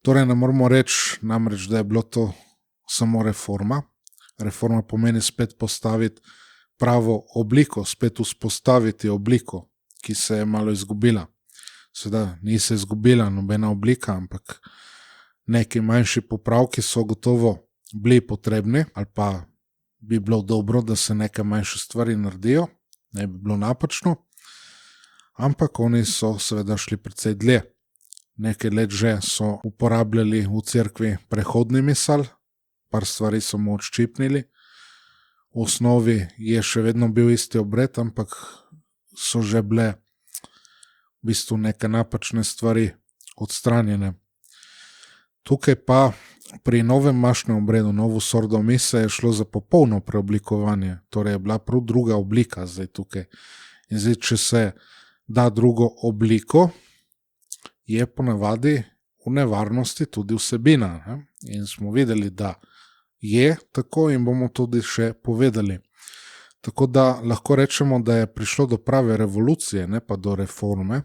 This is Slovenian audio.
Torej ne moramo reči namreč, da je bilo to samo reforma. Reforma pomeni spet postaviti pravo obliko, spet vzpostaviti obliko, ki se je malo izgubila. Seveda ni se izgubila nobena oblika, ampak neki manjši popravki so gotovo bili potrebni, ali pa bi bilo dobro, da se neke manjše stvari naredijo, ne bi bilo napačno, ampak oni so seveda šli precej dlje. Nekaj let že so uporabljali v cerkvi prehodni misal, par stvari so mu odščipnili. V osnovi je še vedno bil isti obred, ampak so že bile v bistvu neke napačne stvari odstranjene. Tukaj pa pri novem mašnem obredu, novo sordo mise, je šlo za popolno preoblikovanje, torej je bila prav druga oblika zdaj tukaj. In zdaj, če se da drugo obliko, je ponavadi v nevarnosti tudi vsebina. Ne? In smo videli, da je tako in bomo tudi še povedali. Tako da lahko rečemo, da je prišlo do prave revolucije, ne pa do reforme.